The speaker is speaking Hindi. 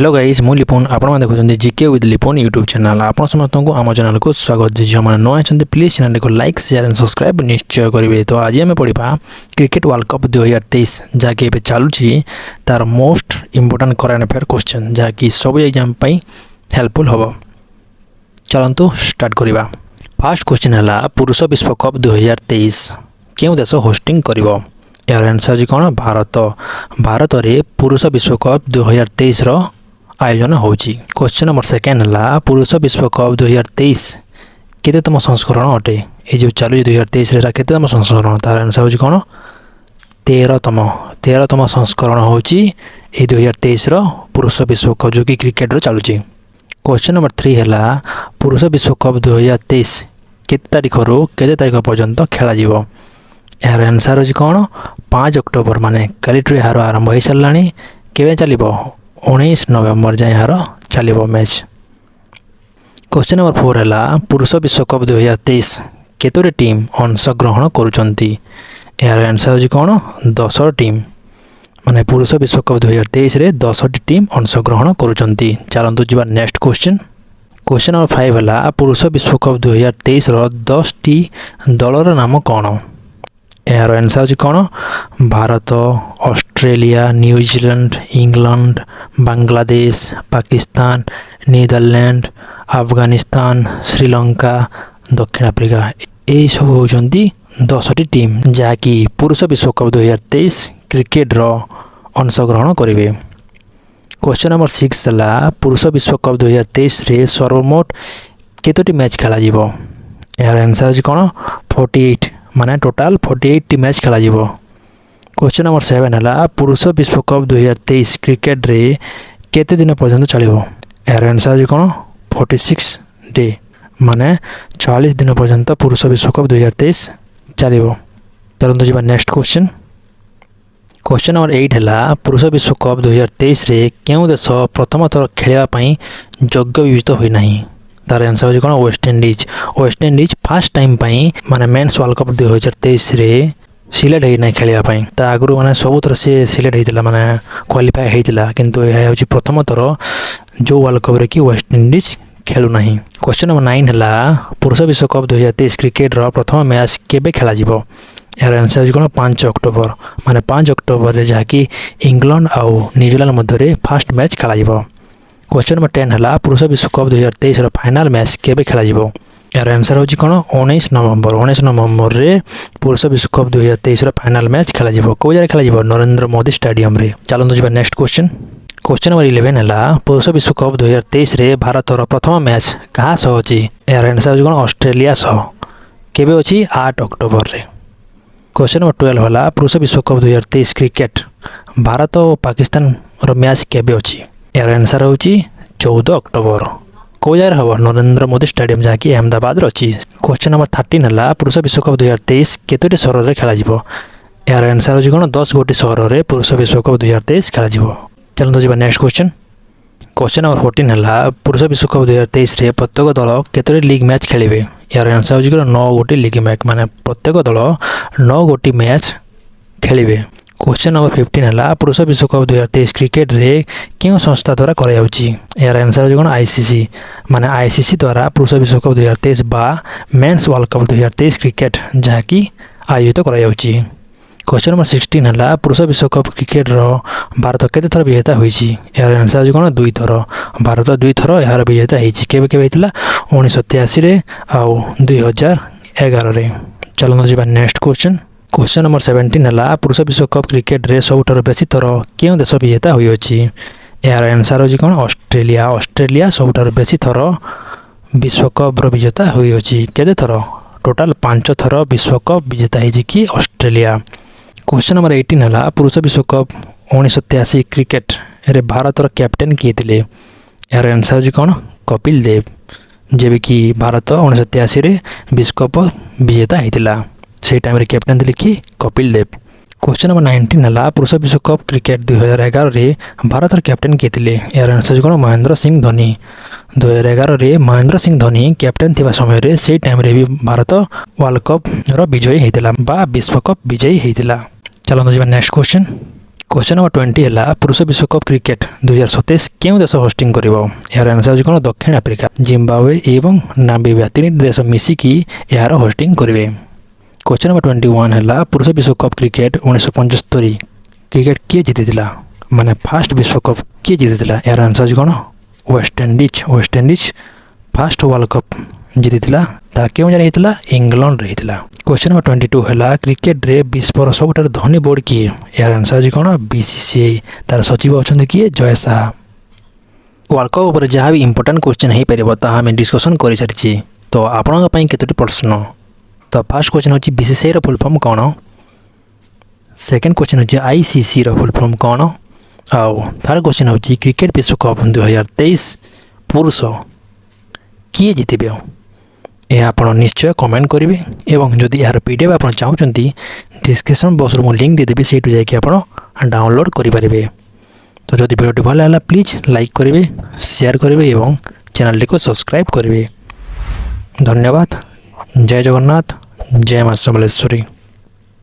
हेलो गाइस मु लिपुन आपण देखुं GK with Lipun YouTube channel आप समस्त को आम चैनल को स्वागत। जो मैंने नुआ अच्छा प्लीज चैनल को लाइक शेयर एंड सब्सक्राइब निश्चय करेंगे। तो आज आम पढ़ा क्रिकेट वर्ल्ड कप 2023 जहाँकि ए चलुची तार most important current affair question जहाँकि सब एग्जाम हेल्पफुल हम। चलतु स्टार्ट करवा। फर्स्ट क्वेश्चन है पुरुष विश्वकप 2023 क्यों देश होस्टिंग कर। यार आंसर जी कौन भारत। भारत में पुरुष विश्वकप 2023 रो आयोजन होची। क्वेश्चन नंबर सेकेंड है पुरुष विश्वकप 2023 केतम संस्करण अटे। ये जो चलू 2023 केतम संस्करण तार आंसर होची कौन 13तम संस्करण होची 2023 रो पुरुष विश्वकप जो कि क्रिकेट रो चलुची। क्वेश्चन नंबर 3 है पुरुष विश्वकप 2023 केते तारीख रू केते तारीख पर्यंत खेला जीवो। यार आंसर होची कौन 5 अक्टोबर माने कालीठू यार आरंभ हो सारा केवे चलो 19 नवेम्बर जाए यार चलो मैच। क्वेश्चन नंबर 4 है पुरुष विश्वकप 2023 केतोटी टीम अंशग्रहण करुचंती। यार आंसर होची कौन 10 टीम माने पुरुष विश्वकप 2023 रे 10 टीम अंशग्रहण करुचंती। चलतु जी नेक्स्ट क्वेश्चन। क्वेश्चन नंबर 5 है पुरुष विश्वकप 2023 रो 10 टी दलर नाम कौन। यार आंसर होची कौन Bharat Australia New Zealand England Bangladesh Pakistan Netherlands Afghanistan Sri Lanka दक्षिण आफ्रिका यही सब होती 10 टीम जहाँकि पुरुष विश्वकप 2023 क्रिकेट रो अंशग्रहण करेंगे। क्वेश्चन नंबर 6 है पुरुष विश्वकप 2023 रे सर्वमोट केतोटी मैच खेला जीवो। यार आंसर होची कौन 48 माने टोटाल 48 मैच खेला जीवो। क्वेश्चन नंबर 7 है पुरुष विश्वकप 2023 क्रिकेट रे केते दिन पर्यंत चलो। यार आंसर होची कौन 46 डे माने 40 दिन पर्यंत पुरुष विश्वकप 2023 चलो। चलते जी नेक्स्ट क्वेश्चन। क्वेश्चन नंबर 8 है पुरुष विश्वकप 2023 रे क्यों देश प्रथम थर खेलवाई योग्य विवेचित होना। तार आंसर होची कौन वेस्ट इंडीज फर्स्ट टाइम माने मेंस वर्ल्ड कप 2023 रे सिलेक्ट होना खेलवाई। ता आगु माने सब थर से सिलेक्ट होता माने क्वालिफाई होता किंतु यह होची प्रथम थर जो वर्ल्ड कप रे कि वेस्ट इंडीज खेलुना। क्वेश्चन नंबर 9 है पुरुष विश्वकप 2023 क्रिकेट रो प्रथम मैच केबे खेला जीवो। यार आंसर होची कौन 5 अक्टोबर माने 5 अक्टोबर रे जहाँकि इंग्लैंड आउ न्यूजीलैंड मध्य फर्स्ट मैच खेला जीवो। क्वेश्चन नंबर 10 है पुरुष विश्वकप 2023 रो फाइनल मैच केबे खेला जीवो। यार आंसर होची कौन 19 नवेम्बर रे पुरुष विश्वकप 2023 रो फाइनल मैच खेला जीवो। को जगह खेला जीवो नरेंद्र मोदी स्टेडियम रे। चलतु जी नेक्स्ट क्वेश्चन। क्वेश्चन नंबर 11 है पुरुष विश्वकप 2023 रे भारत रो प्रथम मैच कहाँ सह अछि। यार आंसर होची कौन ऑस्ट्रेलिया सह केबे अछि 8 अक्टोबर रे। क्वेश्चन नंबर 12 है पुरुष विश्वकप 2023 क्रिकेट भारत और पाकिस्तान रो मैच केबे अछि। यार आंसर होची 14 अक्टोबर को जगह हम नरेंद्र मोदी स्टेडियम जहाँकि अहमदाबाद अच्छी। क्वेश्चन नंबर 13 है पुरुष विश्वकप 2023 केतोटी सहर में खेल। यार आंसर होची कौन 10 गोटी सहर में पुरुष विश्वकप 2023 खेल। चलते जी नेक्स्ट क्वेश्चन। क्वेश्चन नंबर 14 है पुरुष विश्वकप 2023 रे प्रत्येक दल केतोटी लीग मैच खेलिबे। यार आंसर होची 9 गोटी लीग मैच माने प्रत्येक दल 9 गोटी मैच खेलिबे। क्वेश्चन नंबर 15 है पुरुष विश्वकप 2023 क्रिकेट रे क्यों संस्था द्वारा करायाउची। यार आंसर होची कौन आईसीसी माने आईसीसी द्वारा पुरुष विश्वकप 2023 बा मेंस वर्ल्ड कप 2023 क्रिकेट जहाँकि आयोजित करायाउची। क्वेश्चन नंबर 16 है पुरुष विश्वकप क्रिकेट रो भारत केते थर विजेता होईची। यार आंसर होची कौन 2 थर भारत 2 थर यार विजेता होईची। केबे केबे हेतिला 1983 रे आउ 2011 रे। चलते जी नेक्स्ट क्वेश्चन। क्वेश्चन नंबर 17 है पुरुष विश्वकप क्रिकेट रे सबुठार बेसी थर क्यों देश विजेता होईची। यार आंसर होची कौन ऑस्ट्रेलिया सबुठार बेसी थर विश्वकप रो विजेता होईची। केते थर टोटाल 5 थर विश्वकप विजेता होईची कि ऑस्ट्रेलिया। क्वेश्चन नंबर 18 है पुरुष विश्वकप 1983 क्रिकेट रे भारत रो कैप्टेन किए थिले। यार आंसर होची कौन कपिल देव जेबे कि भारत 1983 रे विश्वकप विजेता होइतिला से टाइम रे कैप्टेन थे कि कपिल देव। क्वेश्चन नंबर 19 है पुरुष विश्वकप क्रिकेट 2011 रे भारत कैप्टेन किए थे। यार आंसर कौन महेंद्र सिंह धोनी 2011 रे महेंद्र सिंह धोनी कैप्टेन थिबा समय रे से टाइम रे भी भारत वर्ल्ड कप रो विजयी होइतिला बा विश्वकप विजयी होइतिला। चलते जी नेक्स्ट क्वेश्चन। क्वेश्चन नंबर 20 है पुरुष विश्वकप क्रिकेट 2027 क्यों देश होस्टिंग करिवो यार आंसर हो कोन दक्षिण अफ्रीका जिम्बाब्वे एवं नामीबिया तीन देश मिसिकी यार होस्टिंग करिवे। क्वेश्चन नंबर 21 है पुरुष विश्वकप क्रिकेट 1975 क्रिकेट किए जीतिला माने फास्ट विश्वकप किए जीतिला यार आंसर हो कोन West Indies first world cup जीतिला ता क्यों जाने हितला इंग्लैंड रहितला। क्वेश्चन नंबर 22 है क्रिकेट रे विश्वर सबुठार धनी बोर्ड किए यार आंसर हो कोन बीसीसीआई तार सचिव अच्छा किए जय शाह। वर्ल्ड कप उपर जहाँ भी इंपोर्टेंट क्वेश्चन हो पार ताहा आम डिस्कसन कर सारी तो आपण केतोटी प्रश्न तो फास्ट क्वेश्चन होची बीसीसीआई रो फुल फॉर्म कौन सेकंड क्वेश्चन होची आईसीसी रो फुल फॉर्म कौन आउ थर्ड क्वेश्चन होची क्रिकेट विश्वकप 2023 पुरुष किए जीतबे यह आप निश्चय कमेंट करेंगे एवं जदि यार पीडीएफ आप चाहते डिस्क्रिप्शन बॉक्स में लिंक देदेवी से जाकि आप डाउनलोड करेंगे। तो जदि वीडियो भल है प्लीज लाइक करेंगे शेयर करेंगे एवं चैनल को सब्सक्राइब करेंगे। धन्यवाद। जय जगन्नाथ जय मां समलेश्वरी।